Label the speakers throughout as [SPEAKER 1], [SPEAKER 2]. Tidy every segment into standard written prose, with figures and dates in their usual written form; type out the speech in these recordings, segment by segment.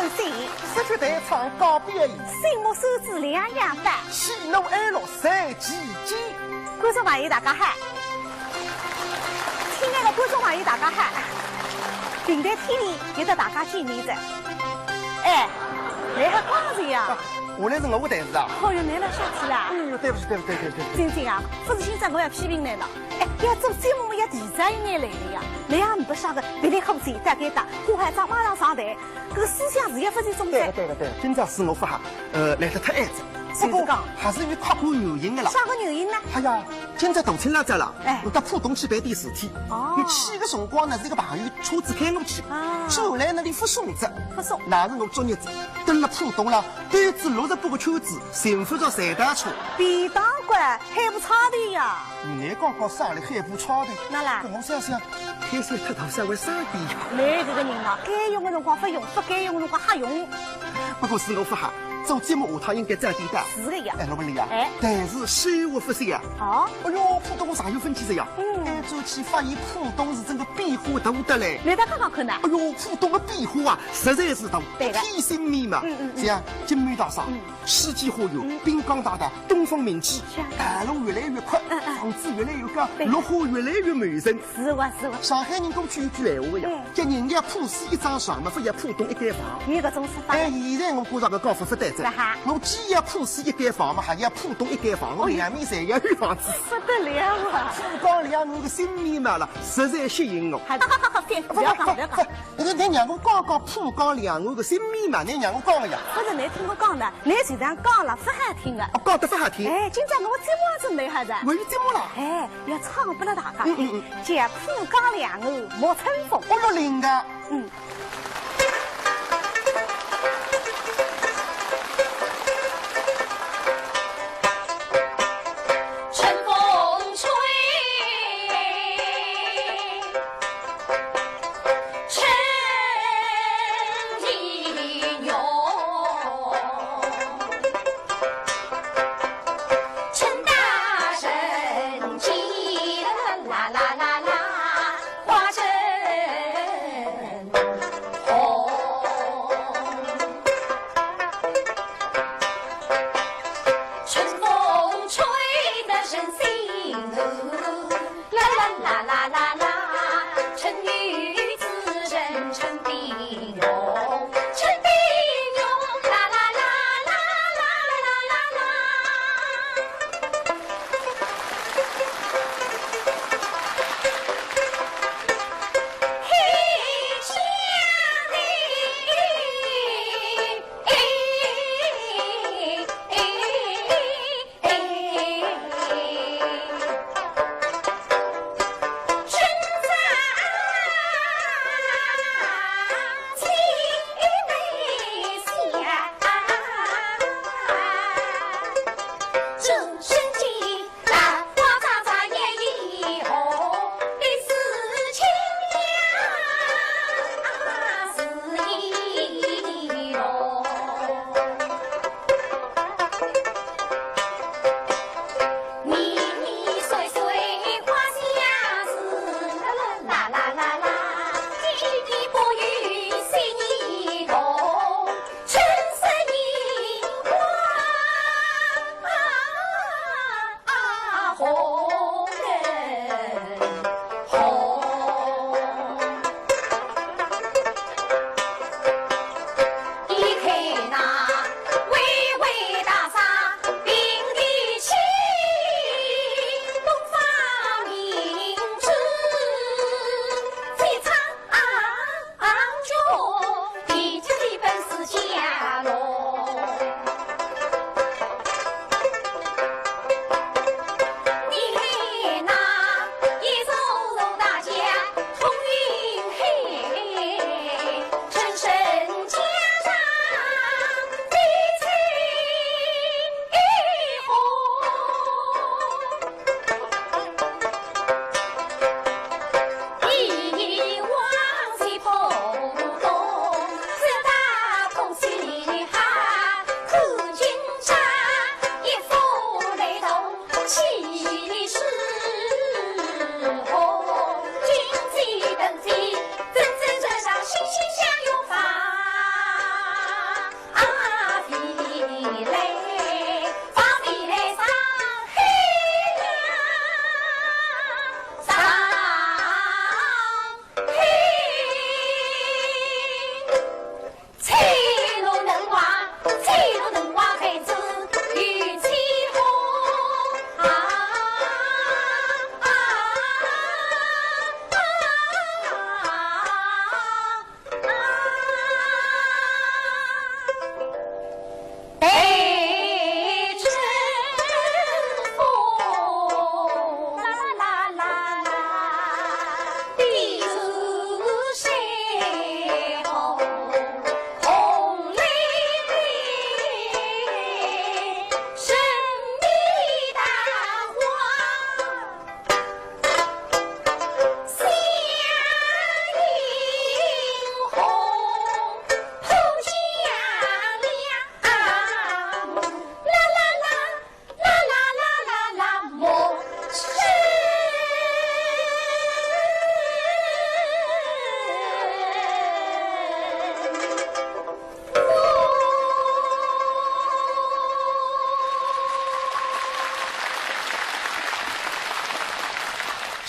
[SPEAKER 1] 更新，
[SPEAKER 2] 失去台唱告别仪，
[SPEAKER 1] 新木手指两样板，
[SPEAKER 2] 喜怒哀乐三季节。
[SPEAKER 1] 观众朋友大家好，亲爱的观众朋友大家好，平台天里有得大家见面的，哎，来个光子呀！
[SPEAKER 2] 我来是我的台子啊！
[SPEAKER 1] 哦哟，来了下去啦！
[SPEAKER 2] 哎呦，对不起，对不起，对不起。
[SPEAKER 1] 晶晶啊，不是现在我要批评你了。哎，要做节目要提早一眼来的呀。你也不晓得，别来口子大该打，胡海长马上上台，这个思想事业发展总裁。
[SPEAKER 2] 对，今朝是我发哈，来得太晚子。
[SPEAKER 1] 不过
[SPEAKER 2] 还是有客观原因的啦。
[SPEAKER 1] 啥个原因呢？
[SPEAKER 2] 哎呀，今朝大清早了，
[SPEAKER 1] 哎，
[SPEAKER 2] 我到浦东去办点事体。
[SPEAKER 1] 哦。
[SPEAKER 2] 你去的辰光呢，是一个朋友车子开我去。
[SPEAKER 1] 啊。
[SPEAKER 2] 后来那里发送子，
[SPEAKER 1] 发送。
[SPEAKER 2] 那是我昨日子登了浦东了，单子68个圈子，幸福着3大车。
[SPEAKER 1] 便当馆还不差的呀。
[SPEAKER 2] 你来刚刚上来还不差的。
[SPEAKER 1] 那啦？
[SPEAKER 2] 我想想，开山特头稍微少点呀。
[SPEAKER 1] 来这个人啊，该用的辰光不用，不该用的辰光瞎用。
[SPEAKER 2] 不过是我发哈。做节目下趟应该这样点的，
[SPEAKER 1] 是的呀。
[SPEAKER 2] 哎，老板娘呀，
[SPEAKER 1] 哎，
[SPEAKER 2] 但是收获不少呀。
[SPEAKER 1] 哦，
[SPEAKER 2] 哎呦，浦东上有分歧的呀。按照去发现浦东是真的变化大得嘞。
[SPEAKER 1] 来他看看看呢。
[SPEAKER 2] 哎呦，浦东的变化啊，实在是大，
[SPEAKER 1] 对的。
[SPEAKER 2] 天生面嘛。像金美大厦、世纪花园、滨江大道、东方明记，大路越来越宽，房子越来越高，绿化越来越满城。
[SPEAKER 1] 是哇。
[SPEAKER 2] 上海人讲句闲话呀，叫人家浦西一张床嘛，不要浦东一间房。
[SPEAKER 1] 有搿种说法。
[SPEAKER 2] 哎，现在我觉着搿讲法不对劲。我既要浦西一间房嘛，还要浦东一间房，我两面侪要有房子。
[SPEAKER 1] 不得了啊！
[SPEAKER 2] 浦江两岸的新面貌了，实在吸引我。
[SPEAKER 1] 好，不要讲。
[SPEAKER 2] 你让我讲讲浦江两岸的新面貌，你让我讲个呀？
[SPEAKER 1] 不是你听我讲的，你现在讲了不好听的。
[SPEAKER 2] 讲得不好听。
[SPEAKER 1] 哎，今朝我节目是没好的。
[SPEAKER 2] 我有节目了。
[SPEAKER 1] 哎，要唱不了大家。叫浦江两岸莫春风。
[SPEAKER 2] 我有灵感。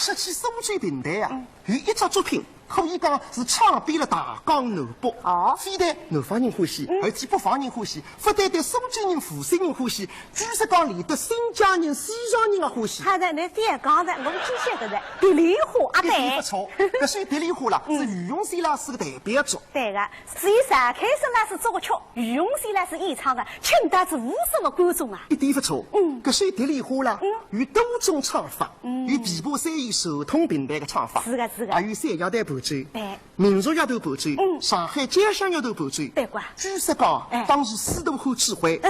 [SPEAKER 2] 说起苏州平台啊，有一只作品可以讲是唱遍了大江南北。
[SPEAKER 1] 哦，
[SPEAKER 2] 非但南方人欢喜，而且北方人欢喜，不但对苏州人、福山人欢喜，据说讲连得新疆人、西藏人也欢喜。
[SPEAKER 1] 他在那点刚才我们只晓得的蝶梨花啊，对，
[SPEAKER 2] 不错。搿首蝶梨花啦，是于永山老师的代表作。
[SPEAKER 1] 对个，至于上开始呢是作曲，于永山呢是演唱的，请得是无数个观众啊。
[SPEAKER 2] 一点不错。搿首蝶梨花啦，有多种唱法，有琵琶山有手通平台的唱法，
[SPEAKER 1] 是的，是的。
[SPEAKER 2] 还有山摇台伴奏，
[SPEAKER 1] 对，
[SPEAKER 2] 民族摇头伴奏，上海家乡摇头伴奏。
[SPEAKER 1] 对个。
[SPEAKER 2] 据说讲，当时司徒汉指挥，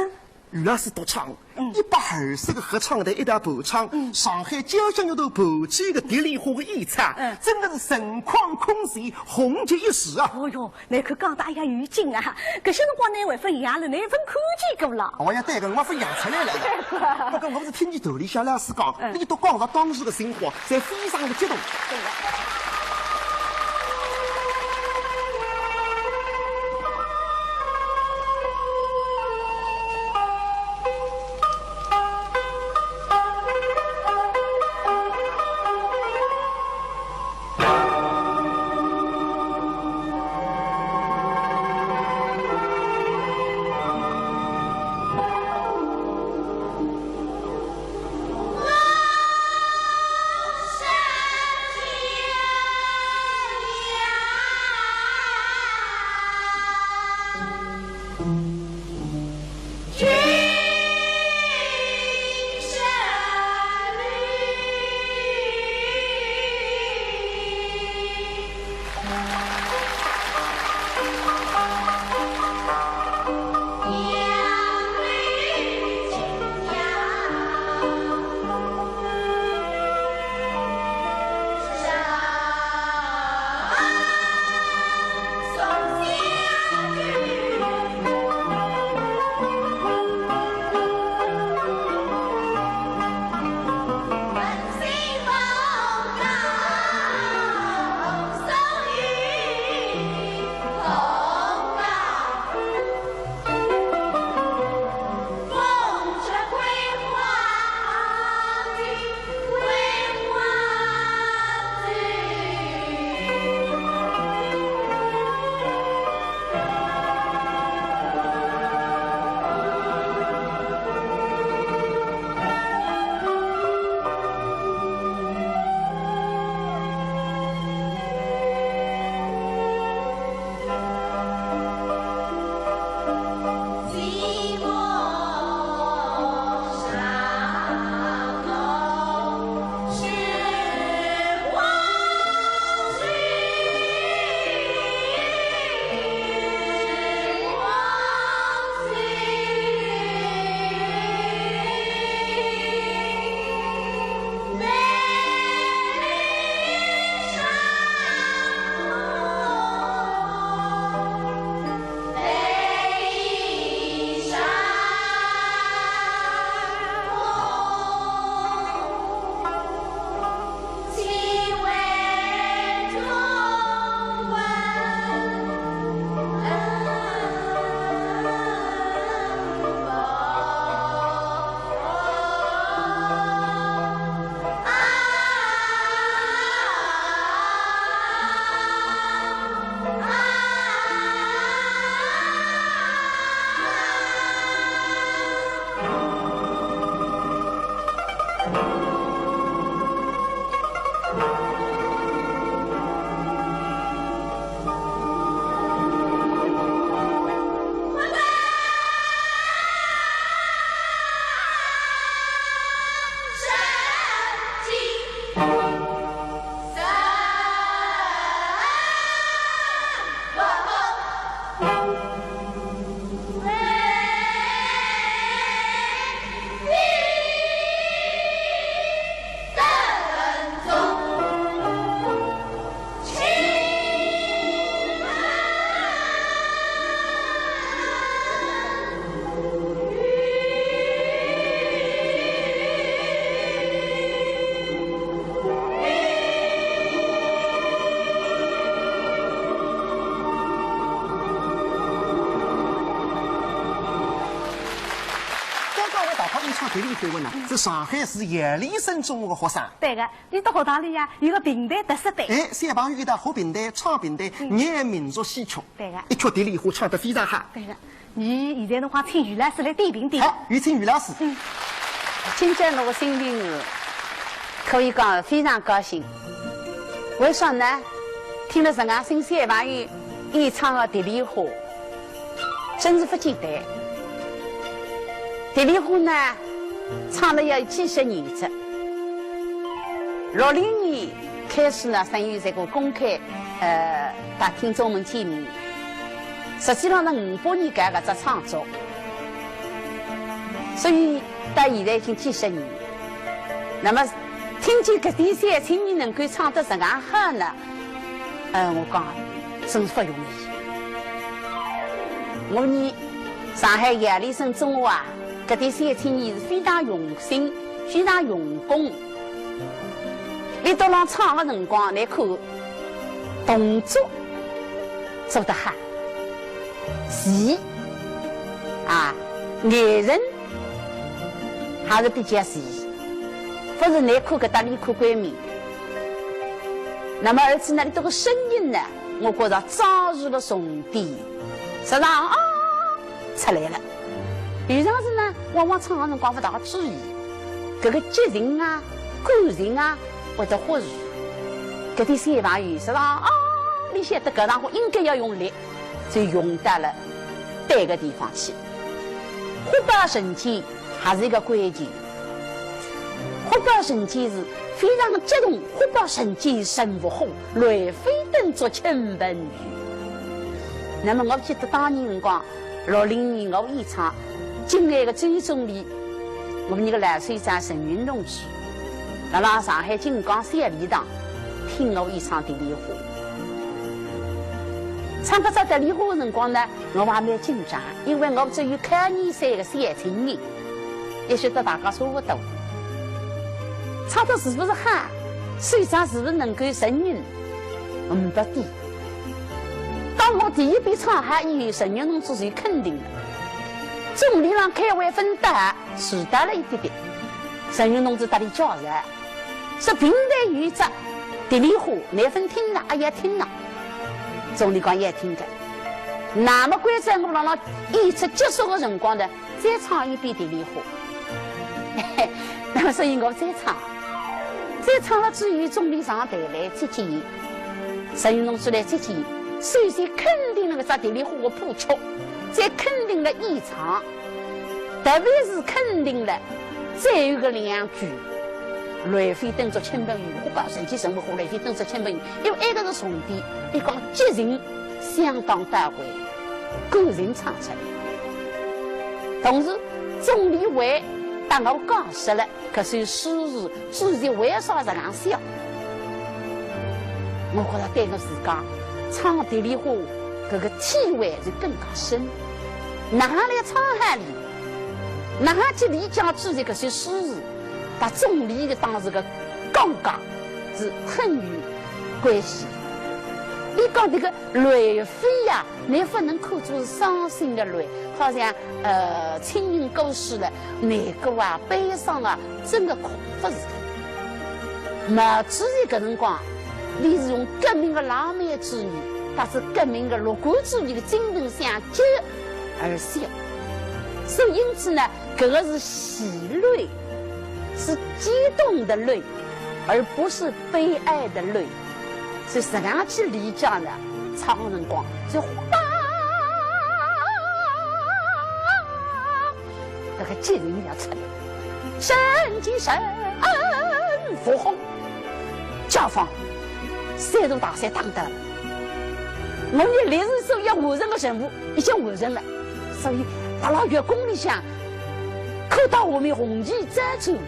[SPEAKER 2] 于老师独唱，120首个合唱团一道伴唱，上海家乡摇头伴奏的蝶梨花的演唱，真的是神旷空前，红极一时啊！
[SPEAKER 1] 哦哟，那可讲大家有劲啊！搿些辰光呢，还分养了，那份看见过了。
[SPEAKER 2] 哦呀，对个，我分养出来了。不过我是听见头里小老师讲，你都讲到当时的生活，才非常的激动。
[SPEAKER 1] 对个。
[SPEAKER 3] 山间
[SPEAKER 2] 好演唱地理课文呢，是上海市杨立生中学的学生。
[SPEAKER 1] 对个，你到学堂里呀有个平台特色队。
[SPEAKER 2] 哎，小朋友一道学平台、唱平台，演民族戏曲。
[SPEAKER 1] 对个，
[SPEAKER 2] 一曲地理课唱得非常好。
[SPEAKER 1] 对个，你现在的话请于老师来点评点。
[SPEAKER 2] 好，有请于老师。
[SPEAKER 3] 今天我心情是可以讲非常高兴。为啥呢？听了人家新小朋友演唱的地理课，真是不简单。地理课呢，唱了要几十年子。60年开始呢，等于这个公开把听众们见面。实际上呢，58年改搿只创作，所以到现在已经几十年。那么听见搿点三青年能够唱得这样好呢，我讲真是不容易。我们上海杨立生中学啊，搿点三青年是非常用心、非常用功。你到浪唱的辰光来看，动作做得好，戏啊，眼神还是比较细，不是来看搿搭里看关面。那么而且呢，你这个声音呢，我觉着早日的重点，实际上出来了。有常时呢，往往唱的辰光不大注意，搿个激情啊、感情啊，会得忽视。搿点小朋友实际上你晓得搿场应该要用力，就用到了对个地方去。忽表神经还是一个关键。忽表神经是非常激动，忽表神经神不好，雷飞灯作清本雨。那么我记得当年辰光，60年我演唱敬爱的周总理，我们那个老队长陈云同志，那么上海金港三礼堂听我演唱地理课。唱搿只地理课的辰光呢，我还蛮紧张，因为我只有考验赛的三青年，也晓得大家差不多。唱得是不是好，水长是不是能够承认，不低。当我第一遍唱好以后，陈云同志是肯定的。总理上开会分得迟到了一点点，陈云同志搭理教授说平台有一只地理课，那份听了也听了。总理讲也听的，那么关在我让演出结束的辰光呢，再唱一遍地理课。那么所以我再唱了之后，总理上台来接见伊，陈云同志来接见伊，首先肯定了搿只地理课的谱曲，再肯定了演唱，特别是肯定了最后个2句。雷飞灯作千本雨，忽表神经神不好，雷飞灯作千本雨。因为那个是重点，你讲激情相当到位，感人唱出来。同时，总理会当我讲实了，搿首诗词至于为啥这样想？我觉得对我自家唱地理课搿个体会是更加深。哪来唱海里，哪去理解自己搿些诗词？把总理的当时个刚刚是很有关系。你讲这个雷飞呀，你不能看作是伤心的泪，好像亲人过世了，难过啊、悲伤啊，真的可不是的。毛主席搿辰光，你是用革命的浪漫主义，但是革命的乐观主义的精神相结而写，所以因此呢，搿个是喜泪。是激动的泪，而不是悲哀的泪。所以怎样去理解呢？唱的辰光就这个激情要出来，神经神不好，家方3座大山打得了。我们历史所要完成的任务已经完成了，所以到了月宫里向看到我们红旗展出。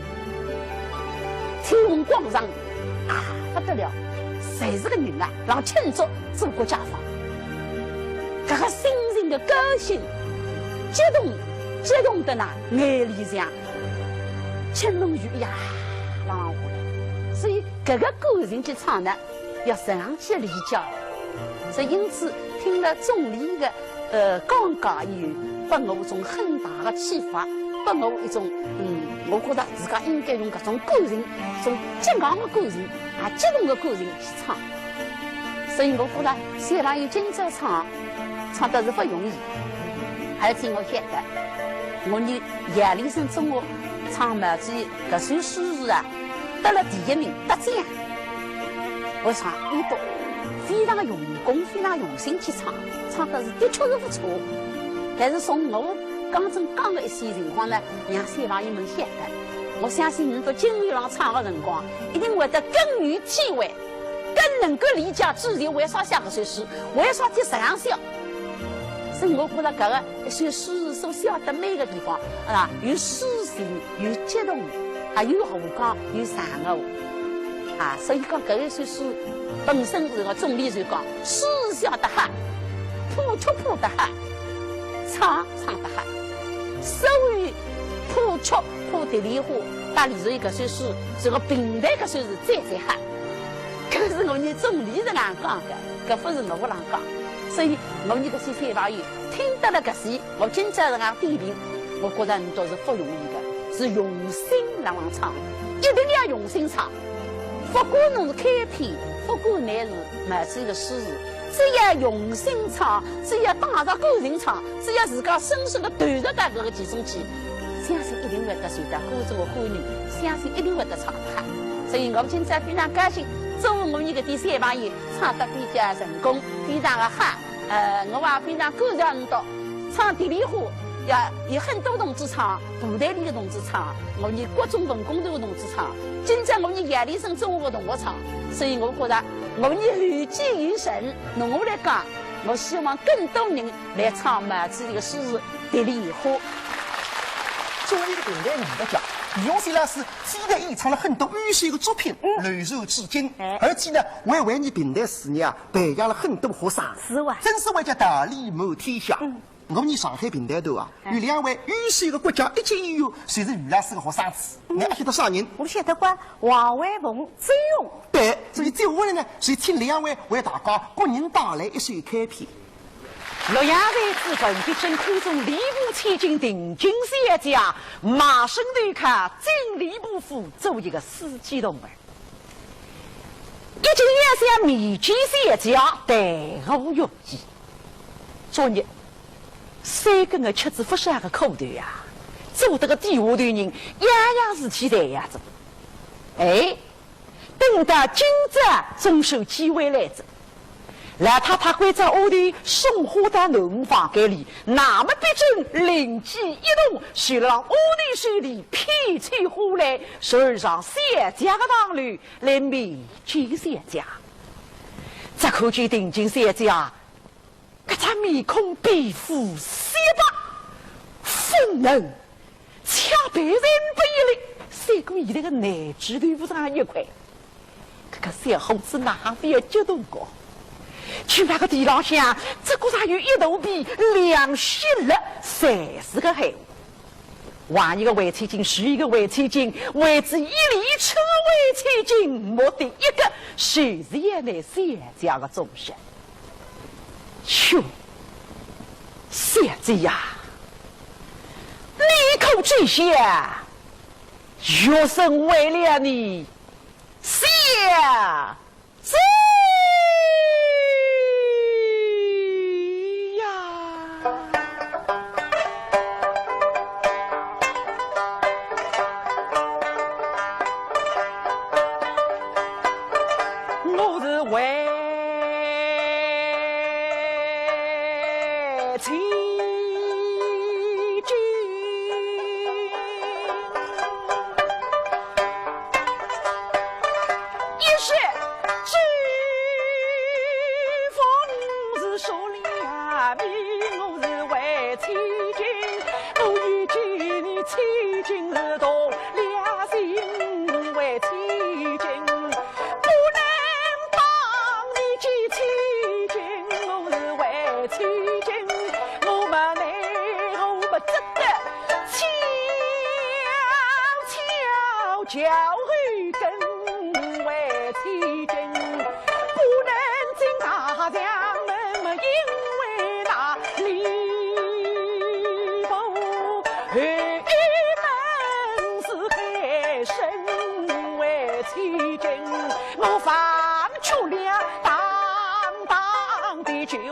[SPEAKER 3] 天虹广场不得了，谁是个人啊？让庆祝祖国解放，这个心情的高兴、激动的呢，眼里向青龙雨呀，浪下来。所以这个感情去唱呢，要这样去理解。所以因此听了总理的讲以后，给我一种很大的启发。给我一种我觉得自家应该用搿种感情，种激昂的感情，啊激动的感情去唱。所以我觉得小朋友今朝唱得是不容易。而且我晓得，我你叶立生中学唱毛主席搿首诗啊，得了第1名，得奖。我唱一读非常用功，非常用心去唱得是的确是不错。但是从我刚的一些情况呢，让小朋友们晓得，我相信你到金鱼上唱的辰光，一定会得更有体会，更能够理解自己为啥写搿首诗，为啥去这样写。所以我觉得搿个一首诗所写得美的地方啊，有诗情，有激动，还有河讲，有长的啊。所以讲搿一首诗本身是个总理就讲，诗写得好，谱得好，唱得好。所谓谱的梨花，大理石搿首诗，这个平台搿首是最好。搿是我们总理人讲的，搿不是我人讲。所以我们这些小朋友听得了搿些，我今朝人家点评，我觉得你都是不容易的，是用心让人唱，一定要用心唱。不管侬是开篇，不管乃是毛主席的诗词，只要用心唱，只要带着感情唱，只要自家深深的投入到搿个其中去，相信一定会得受到观众的欢迎，相信一定会得唱得好。所以我们今朝非常高兴。作为我们搿点小朋友唱得比较成功，非常的好。我也非常感谢你到唱地梨花，有很多同志唱，部队里的同志唱，我们国中文工团的同志唱，今朝我们叶立生中学的同学唱。所以我觉得我们有记于神。侬我来讲，我希望更多人来唱毛主席的诗词《地梨花》。
[SPEAKER 2] 作为一个现代艺术家，李永虽然是记得演唱了很多优秀的作品，流传至今，而且呢，还为你平台事业培养了很多学生，
[SPEAKER 1] 是哇，
[SPEAKER 2] 真是为家大礼满天下。我们上海平台头啊，有2位优秀的国家一级演员，随着于老师的学生子，你还晓得啥人？
[SPEAKER 1] 我晓得过王伟鹏、周勇。
[SPEAKER 2] 对，所以接下来呢，就请2位为大家各人带来一首开篇。
[SPEAKER 4] 洛阳卫资本必争空中礼部千金定军写家，马生对卡进礼部府做一个司机动物。一经也想米军写家对我用意。昨日3个吃子不下个口头呀，做得个地下头人样样事体这样子。等到今朝总受机会来着。来他会在屋里送货到农房间里，那么毕竟灵机一动，就让屋里水里劈起火来，手上写家的当率来米军写家。这可见定军写家，这张面孔皮肤雪白，丰能，恰白人不一类，3个以内的内指头不上一块，这个小猴子哪边激动过？去那个地浪向，这个还有一头皮2息了30个海挖一个围翠金，续一个围翠金，为之1里车围翠金，目的一个就是也来写家的忠心。哟，写子呀，立口之下，学生为了你写字。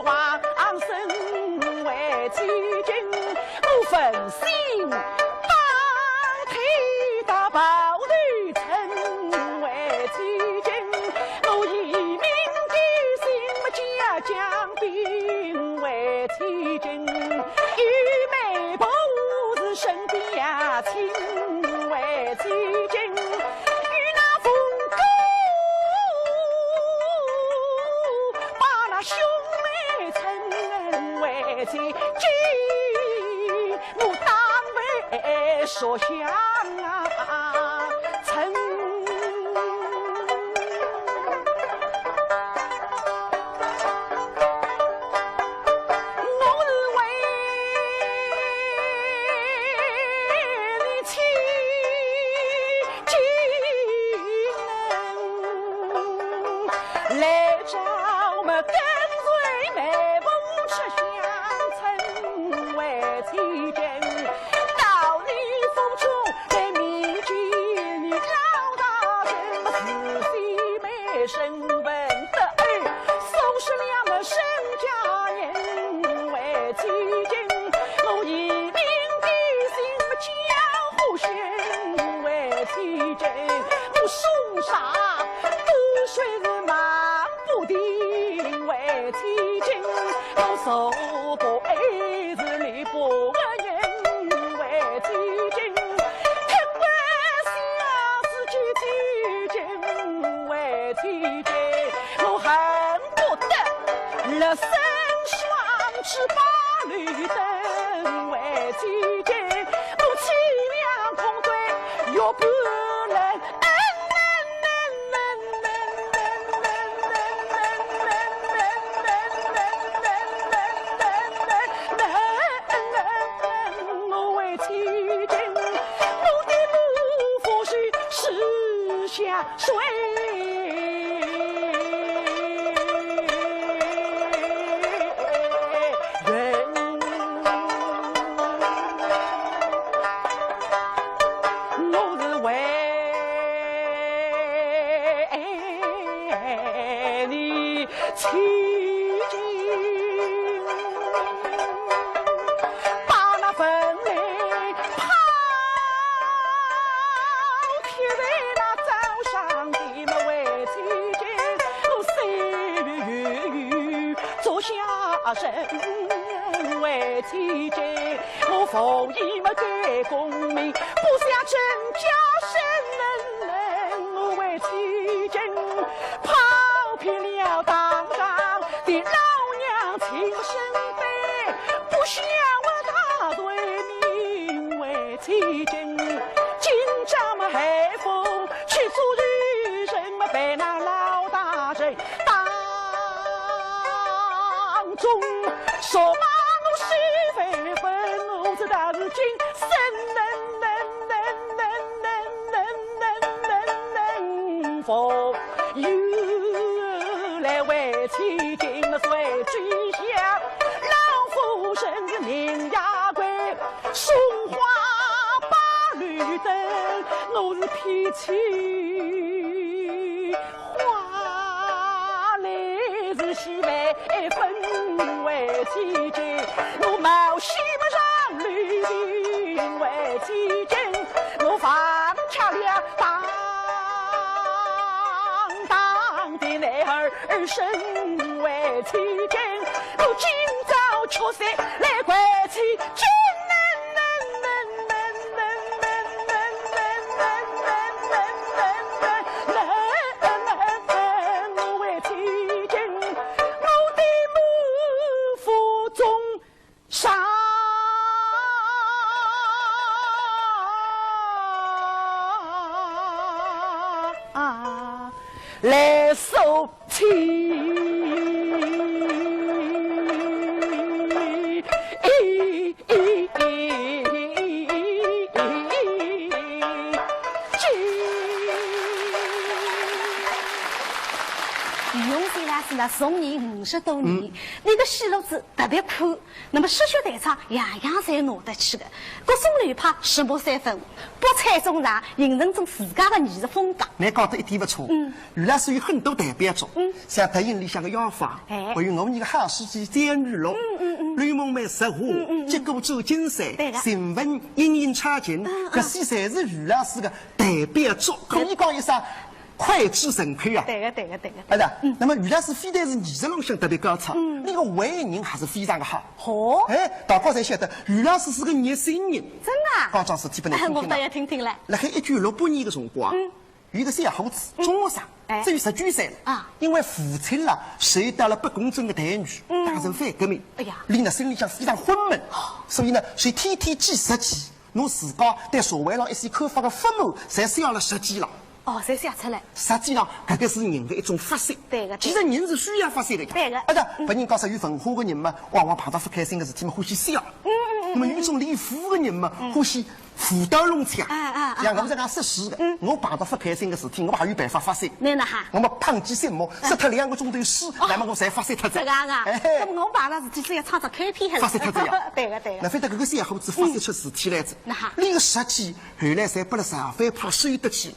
[SPEAKER 4] 王身为千金，我奉心当替大宝队成为千金，我以民的心家将兵为千金，玉梅不是身边亲为千金，与那风哥把那兄妹称为千金，我当为所想称。为千金，我奉义么给功名，不想真家生能，我为千金，抛弃了当上的老娘亲生辈，不想我大对名为千金，今朝么海风去做女人么被那老大人当中说嘛。是非分，我这大是今生能否有来为千金随追想，老夫人的名牙贵，松花把绿灯，我是脾气花来是西北分为千金。我冒险么上绿林为千金，我放下了当的男儿身为千金，我今朝确实来怪气，真我为千金，我的母腹中上来受气。
[SPEAKER 1] 师呢从艺50多年，那个戏路子特别宽，那么戏曲台上样样侪拿得起的，各种流派十步三分，博采众长，形成种自家的艺术风格。
[SPEAKER 2] 你讲得一点不错。于老师有很多代表作，像德音里向的《妖法》，还有我们一个好书记《展玉龙》，吕梦梅石斛，结果走金山，新闻阴阴插进，这些侪是于老师的代表作。可以讲一声。脍炙人口啊！
[SPEAKER 1] 对个。
[SPEAKER 2] 是的，那么于老师非但是艺术上向特别高超，那个为人还是非常的好。
[SPEAKER 1] 哦，
[SPEAKER 2] 大家才晓得于老师是个热心人。
[SPEAKER 1] 真的？
[SPEAKER 2] 刚讲事体不能听听。
[SPEAKER 1] 我倒要听听嘞。
[SPEAKER 2] 辣海1968年的辰光，有一个小伙子，中学生，只有19岁了
[SPEAKER 1] 啊。
[SPEAKER 2] 因为父亲啦受到了不公正的待遇，打成反革命，练得心里向非常昏闷，所以呢，所以天天记日记，侬自家对社会上一些看法的愤怒，侪写了日记了。
[SPEAKER 1] 才写出来。
[SPEAKER 2] 实际上，这个是人的一种发泄。
[SPEAKER 1] 对个。
[SPEAKER 2] 其实人是需要发泄的。
[SPEAKER 1] 对个。
[SPEAKER 2] 别人讲说有文化的人嘛，往往碰到不开心的事体嘛，欢喜笑。那么有一种离谱的人嘛，欢喜虎刀弄枪。像我们这样说实的，我碰到不开心的事体，我还有办法发泄。
[SPEAKER 1] 那哈。
[SPEAKER 2] 我们胖几三毛，说他2个钟头诗，那么我才发泄他
[SPEAKER 1] 这个啊。那么我碰到事体只要唱着开篇还是。
[SPEAKER 2] 发泄他这样。
[SPEAKER 1] 对个。
[SPEAKER 2] 那非得这个小伙子发泄出事体来着。
[SPEAKER 1] 那哈。
[SPEAKER 2] 连个实际后来才把了上反派收得起。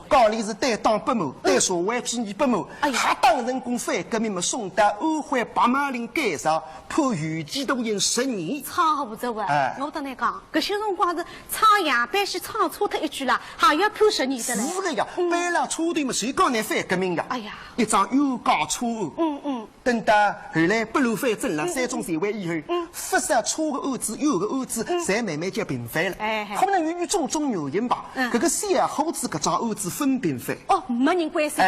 [SPEAKER 2] 讲理是对党不谋，对社会主义不谋，还当人工反革命嘛，送到安徽白马岭街上，判袁继东营10年。
[SPEAKER 1] 差不多啊！我跟你讲，搿些辰光是唱样板戏唱错脱一句了，还要判10年的嘞。
[SPEAKER 2] 是的呀，班上车队嘛，谁讲你反革命呀？
[SPEAKER 1] 哎呀，
[SPEAKER 2] 一桩又搞错误。等到后来北路反正了，3中全会以后，发生错的案子、有的案子，才慢慢就平反了。可能由于种种原因吧，这个小伙子搿桩案子分平反。
[SPEAKER 1] 没人关心。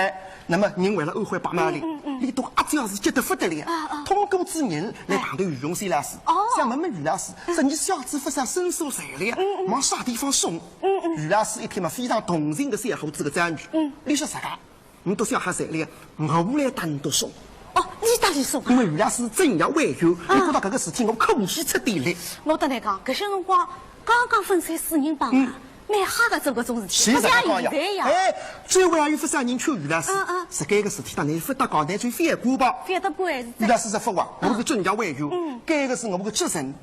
[SPEAKER 2] 那么人为了安徽白马岭，里头阿姜是急得不得了，通过之人来碰到于永新老师，想问问于老师，说你小子不想伸手善良，往啥地方送？于老师一听嘛，非常同情的小伙子的遭遇，你说啥个？你都小孩善良，我来打你都送。
[SPEAKER 1] 你打你送？
[SPEAKER 2] 因为于老师真要挽救，你觉得这个事情我空气出点力。
[SPEAKER 1] 我跟你讲，搿些辰光刚刚分散4人帮啊。蛮哈个做搿种事体，不像现在呀。
[SPEAKER 2] 最后还有不少人劝于老师，是该个事体当然不大搞，但最反过吧。
[SPEAKER 1] 反得过还是。
[SPEAKER 2] 于老师是说话，我们是专家挽救，该个是我们的责任。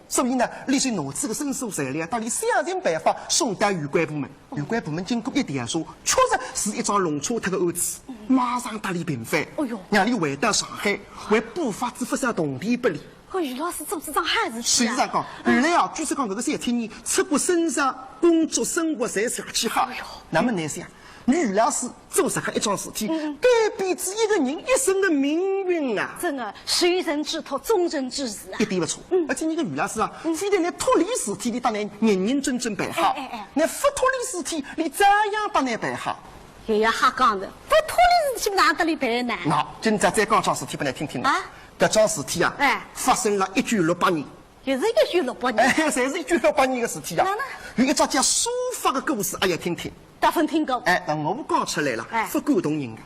[SPEAKER 2] 所以呢，立即拿出个申诉材料，到底想尽办法送到有关部门。有关部门经过一调查，确实是一桩弄错脱的案子，马上大力平反。让你回到上海，为不法之发生同地不利。
[SPEAKER 1] 于老师做这桩好事体。
[SPEAKER 2] 实际上讲，原来据说讲这个3天年，出国身上、工作、生活侪下去好。那么难想，于老师做这个一桩事体，改变这一个人一生的命运啊！
[SPEAKER 1] 真的，谁人之托，忠贞之事啊！
[SPEAKER 2] 一点不错。而且你个于老师啊，非得那脱离事体，你当然认认真真办好；那不脱离事体，你照样帮你办好。
[SPEAKER 1] 也要瞎讲的，不脱离事体哪得里办呢？
[SPEAKER 2] 那今朝再讲桩事体，不来听听啊！搿桩事体啊，发生了1968年，
[SPEAKER 1] 也是1968年，
[SPEAKER 2] 侪是1968年的事体啊。有一桩叫书法的故事，也要听听。
[SPEAKER 1] 大分听过。
[SPEAKER 2] 那我讲出来了，不感动人的。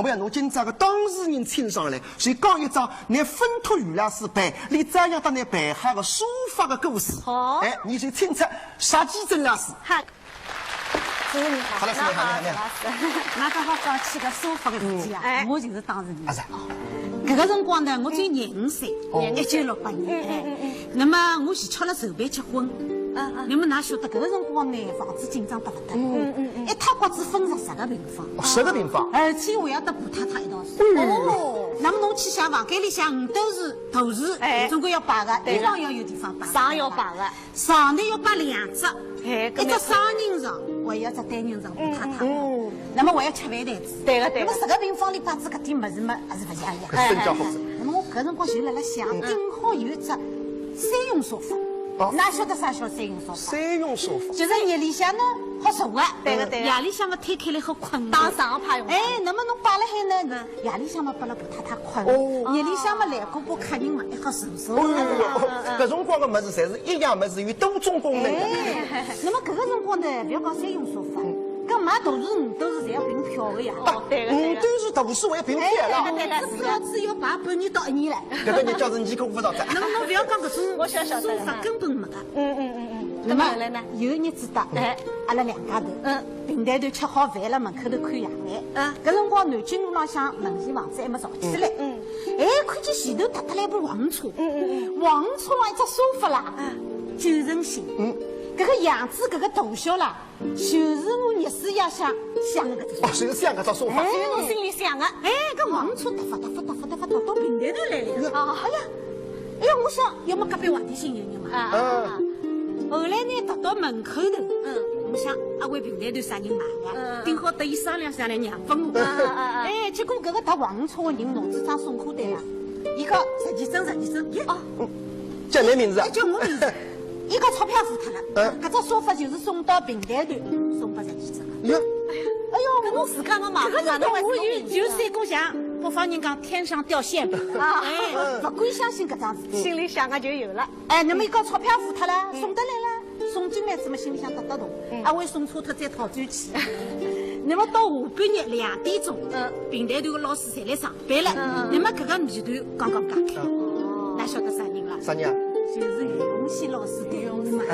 [SPEAKER 2] 我要侬今朝个当事人请上来，所以讲一桩你分托于老师办，你怎样当你办好的书法的故事。你就听出啥记真老师。
[SPEAKER 1] 主任你好。
[SPEAKER 2] 好了，主任好，你好。
[SPEAKER 5] 那刚好讲起个书法的事体啊，我就是当事人。
[SPEAKER 2] 搿
[SPEAKER 5] 个辰光呢，我只有25岁，1968年。那么我前吃了筹备结婚。那么哪晓得搿个辰光呢，房子紧张得不得了。一套屋子分成10个平方。
[SPEAKER 2] 10个平方。
[SPEAKER 5] 而且还要得补太太一道住。那么侬去想，房间里向5都是大树，总归要摆个，地方要有地方摆。
[SPEAKER 1] 床要摆个，
[SPEAKER 5] 床呢要摆2只，一只双人床，还要只单人床补太太。那么还要吃饭台子。对个。那么10个平方里摆置搿点物事嘛，还是勿像样。那么我搿辰光就辣想，正好有一只3用沙发。哪晓得啥叫3用沙发
[SPEAKER 2] ？3用沙发
[SPEAKER 5] 就是夜里向呢好坐个，
[SPEAKER 1] 对个。
[SPEAKER 5] 夜里向嘛推开来好困。
[SPEAKER 1] 当床趴用。
[SPEAKER 5] 那么侬摆辣海呢，夜里向嘛拨了婆太太困。夜里向嘛来过过客人嘛，还好坐。
[SPEAKER 2] 搿辰光的物事侪是一样物事，有多种功能的。
[SPEAKER 5] 那么搿个辰光呢，不要讲3用沙发，搿买大树5都是侪要凭票的呀。
[SPEAKER 1] 对个。
[SPEAKER 2] 5都是大树还要凭票了。
[SPEAKER 5] 这票子要排半年到1年了。
[SPEAKER 2] 搿个日叫是你可不到的。
[SPEAKER 5] 那么侬不要讲搿种沙发根本没个。那么有日子的，阿拉两家头，平台头吃好饭了，门口头看夜晚。搿辰光南京路浪向门前房子还没造起来。看见前头踏得来一部黄车。黄车上一只沙发啦，九人行。搿个样子，搿个大小啦，就是我日思夜想的搿只。
[SPEAKER 2] 就是想搿只沙发。
[SPEAKER 1] 就是侬心里想的。
[SPEAKER 5] 搿黄车踏到平台头来了。哎呀，我想要么隔壁皇帝新有人嘛。后来呢，踏到门口头，我想阿位平台头啥人买的，顶好得伊商量让分我。结果搿个踏黄车的人脑子装送货单了，伊讲实际真，
[SPEAKER 2] 叫你名字啊？
[SPEAKER 5] 叫我名字。伊讲钞票付脱了，搿只沙发就是送到平台头，送拨实际真的。哎呦，
[SPEAKER 1] 侬自家没买，
[SPEAKER 5] 搿个辰光我就三哥像北方人讲天上掉馅饼，不敢相信搿桩事，
[SPEAKER 1] 心里想的就有了。
[SPEAKER 5] 那么伊讲钞票付脱了，送得来了，送进来怎么心里想得动？还会送车脱再讨转去。那么到下半日2点钟，平台头的老师侪来上班了。那么搿个谜团刚刚解开，哪晓得啥人了？
[SPEAKER 2] 啥人啊？
[SPEAKER 5] 就是于洪熙老师对我嘛。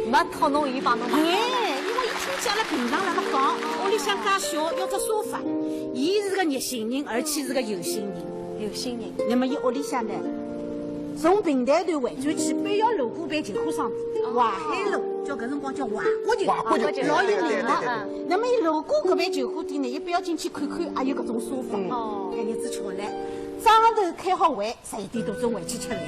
[SPEAKER 1] 没托侬伊帮侬买。
[SPEAKER 5] 因为伊听见阿拉平常辣辣讲，屋里向介小要只沙发，伊是个热心人，而且是个有心人。那么伊屋里向呢，从平台头回转去，半要路过爿酒货商店，淮海路叫搿辰光叫华国酒，老有名了。那么伊路过搿爿酒货店呢，伊不要进去看看，也有搿种沙发。搿日子巧来，早上头开好会，11点多钟回去吃饭。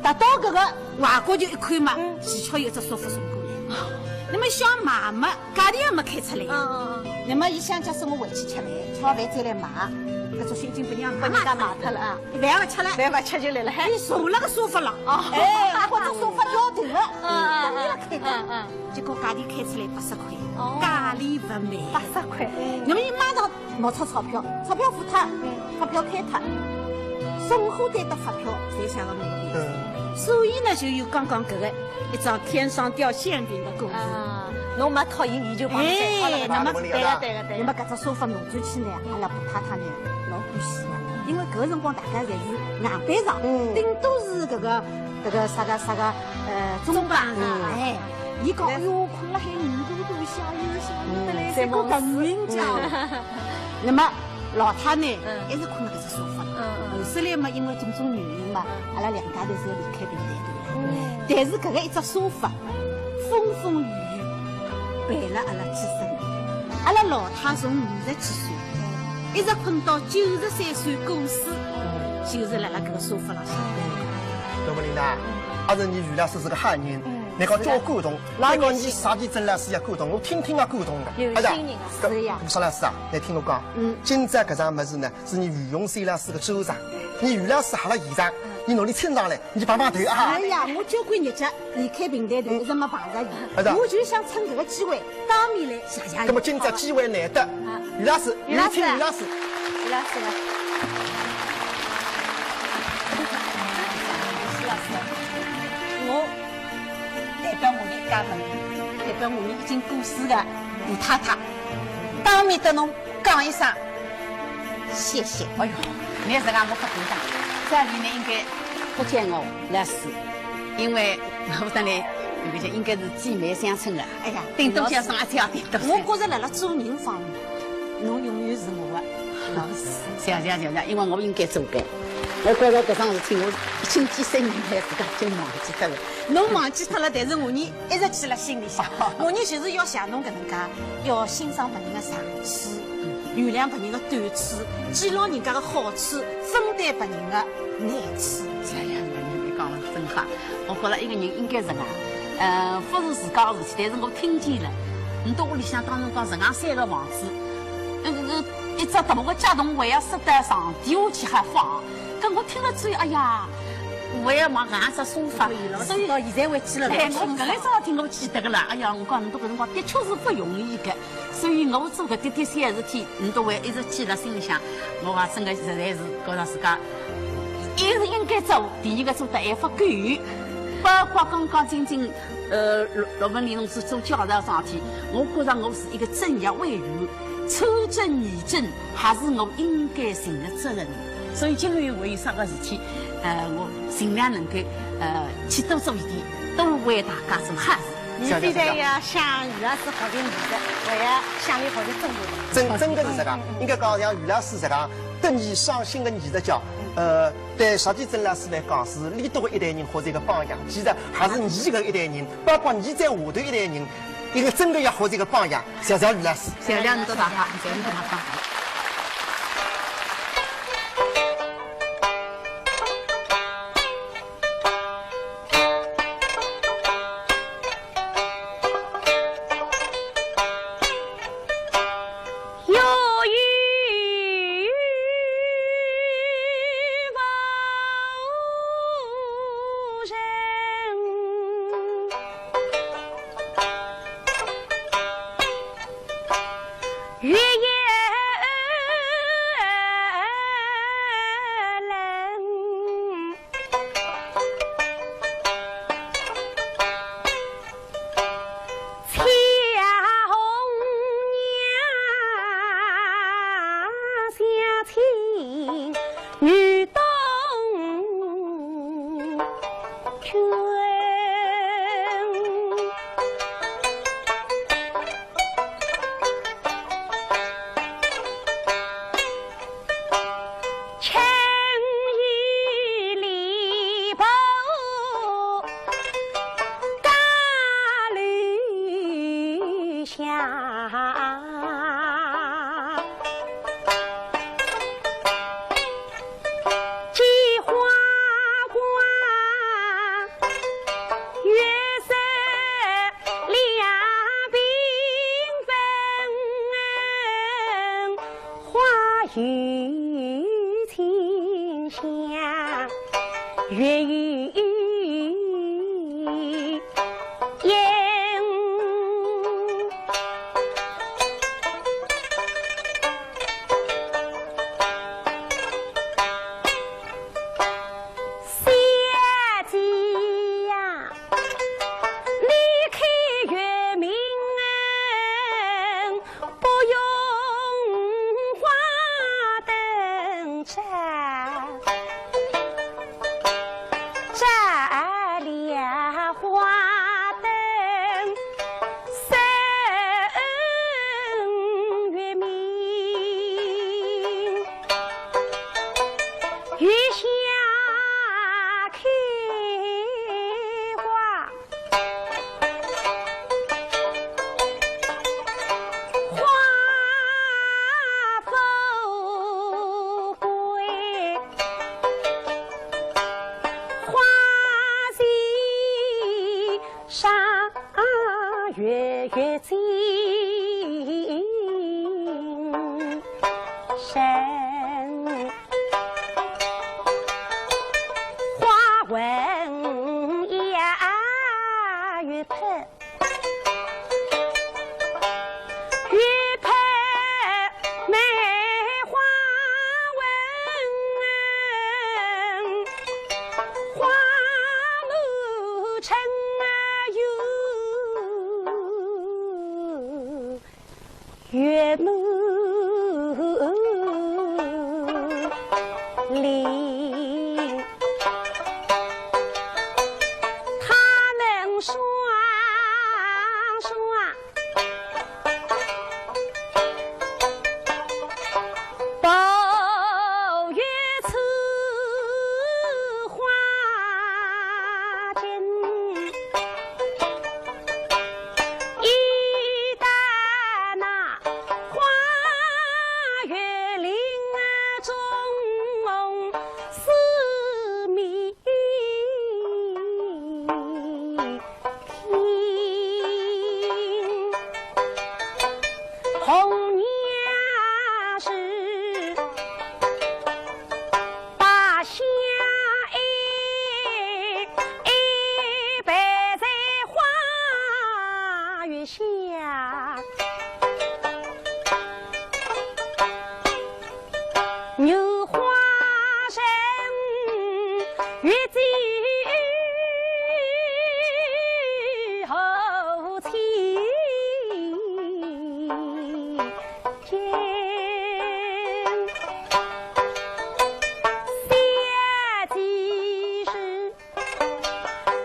[SPEAKER 5] 达到搿个华国酒一看嘛，前巧有只沙发送过来。那么想买嘛，价钿也没开出来。那么伊想叫是我回去吃饭，吃好饭再来买。搿种心情不让
[SPEAKER 1] 人家买脱了啊！
[SPEAKER 5] 饭也勿吃了，
[SPEAKER 1] 饭勿吃就来了，
[SPEAKER 5] 伊坐辣个沙发浪。或者沙发腰头了，等伊拉开的。结果价钿开出来80块，价钿勿美。
[SPEAKER 1] 80块。
[SPEAKER 5] 那么伊马上拿出钞票，钞票付脱，发票开脱，送货单的发票侪写了我的。所以呢，就有刚刚搿个一张天上掉馅饼的故事。
[SPEAKER 1] 侬没讨厌，伊就帮侬再好了。
[SPEAKER 5] 那么
[SPEAKER 1] 对个。
[SPEAKER 5] 那么搿只沙发拿转去呢，阿拉婆太太呢老欢喜的，因为搿个辰光大家侪是硬班上，顶多是搿个啥个中班上。伊讲哎哟，困了海泥多多下雨得来，三个等人家。那么老太呢，还是困了搿只沙发。后首来嘛，因为种种原因嘛，阿拉两家头是要离开平台头了。但是搿个一只沙发，风风雨雨陪了阿拉几十年。阿拉老太从50几岁，一直困到93岁过世，就是辣辣搿个沙发浪向。
[SPEAKER 2] 罗伯琳达，阿是你原来是个汉人，你讲叫我感动，你讲你啥地真来是也感动，我听也感动的。
[SPEAKER 1] 有心人啊，
[SPEAKER 5] 是呀。
[SPEAKER 2] 邵老师啊，你听我讲，今朝搿桩物事呢，是你于永生老师个周长，你原来是下了现场，你努力撑上来，你就帮头啊。
[SPEAKER 5] 哎呀，我交关日脚离开平台头，一直没碰着伊，我就想趁搿个机会当面来谢谢伊。
[SPEAKER 2] 那么今朝机会难得，于老师，于老师，于老师，
[SPEAKER 1] 于老师。
[SPEAKER 5] 我代表我的家门，代表我们已经过世的吴太太，当面对侬讲一声谢谢。
[SPEAKER 3] 哎呦，你这个我不敢讲，这里呢应该不见我来死，因为我等来那个应该是姐妹相称的。
[SPEAKER 5] 哎呀，
[SPEAKER 3] 顶多像上一天顶多。
[SPEAKER 5] 我觉着辣辣做人方面，侬永远是我的老师。
[SPEAKER 3] 谢，因为我应该做该。我觉着搿桩事体，我经几3年来自家就忘记脱了。
[SPEAKER 5] 侬忘记脱了，但是我呢一直记辣心里向。我呢就是要像侬搿能介，要欣赏别人的长处，原谅别人的短处，记牢人家的好处，分担别人的难处。
[SPEAKER 3] 哎呀，你讲得真好。我觉着一个人应该是啊，不是自家的事体，但是我听见了。你到屋里向当辰光人家3个房子，一只大个家童还要舍得上地下去还放。跟我听了之后，哎呀，我也往搿样只沙发，所以
[SPEAKER 5] 到现在还记了。
[SPEAKER 3] 哎，我搿一桩事体我记得个了。哎呀，我讲你到搿辰光的确是不容易的，所以我做搿点3事体，你都会一直记辣心里向。我讲真的实在是觉着自家，一是应该做，第二个做得还不够。包括刚刚仅罗文丽同志做教导上体，我觉着我是一个正业委员，抽证议政还是我应该尽的责任。所以今后我有啥个事体，我尽量能够去多做一点，
[SPEAKER 5] 都为大家做好事。
[SPEAKER 1] 你现在要向于老师好的儿子，我要向你好的正路。
[SPEAKER 2] 真的是这个，应该讲像于老师这个得你上心的艺术家，对实际郑老师来讲是里头的一代人或者一个榜样。其实还是你个一代人，包括你在下头一代人，一个真的要好这个榜样，谢谢于老师。
[SPEAKER 5] 谢谢你多大方，谢谢你多大方。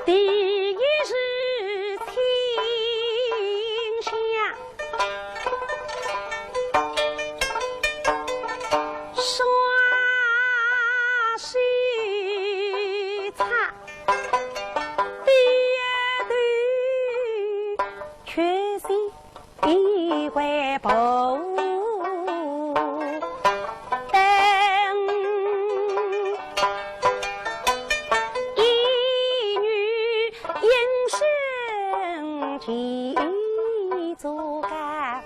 [SPEAKER 1] 第一日去时一回步，等一女英雄几足干。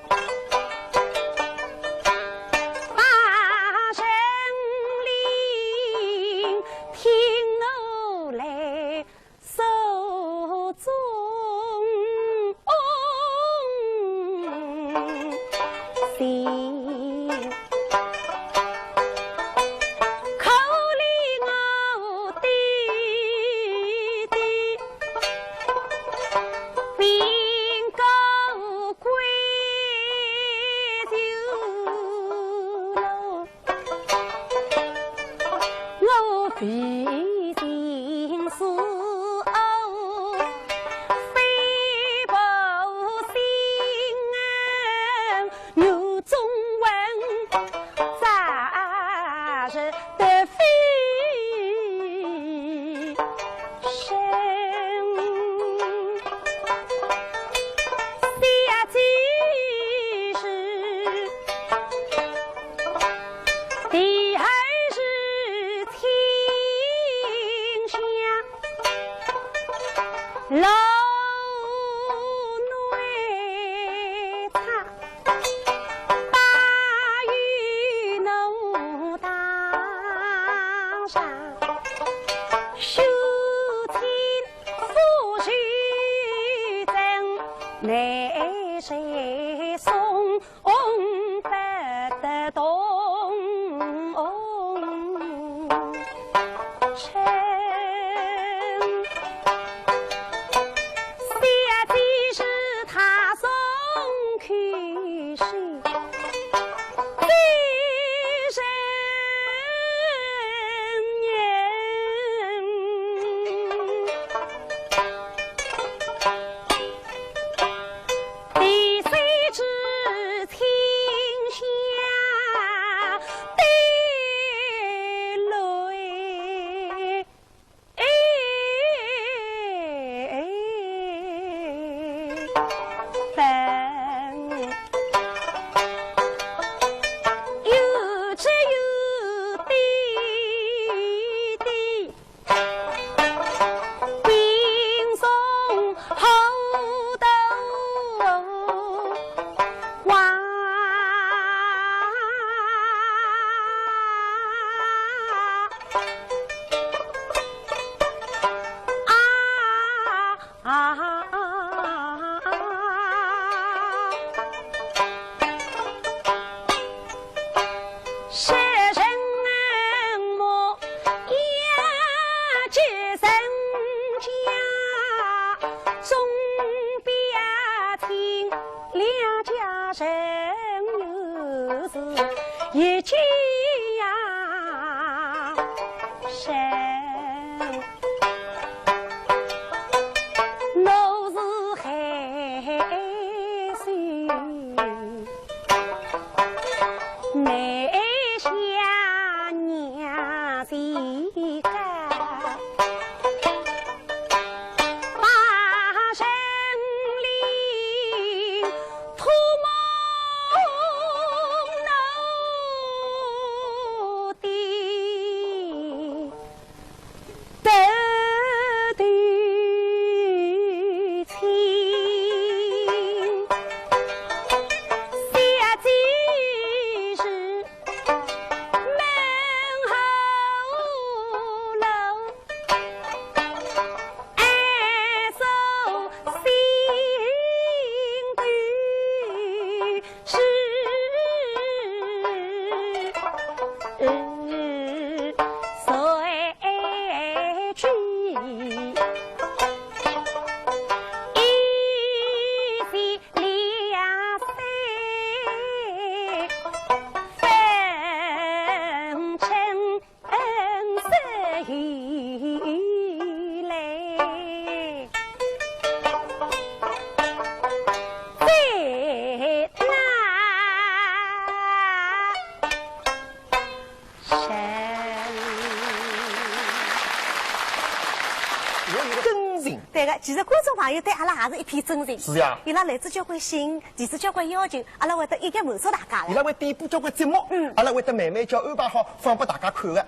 [SPEAKER 1] 其实观众朋友对阿拉也是一片尊敬。
[SPEAKER 2] 是呀。
[SPEAKER 1] 伊拉来自交关信，提出交关要求，阿拉会得一一满足大家的。
[SPEAKER 2] 伊拉会点播交关节目，阿拉会得慢慢叫安排好放拨大家看的。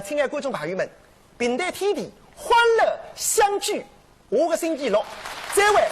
[SPEAKER 2] 亲爱观众朋友们，平台天地欢乐相聚，下个星期六再会。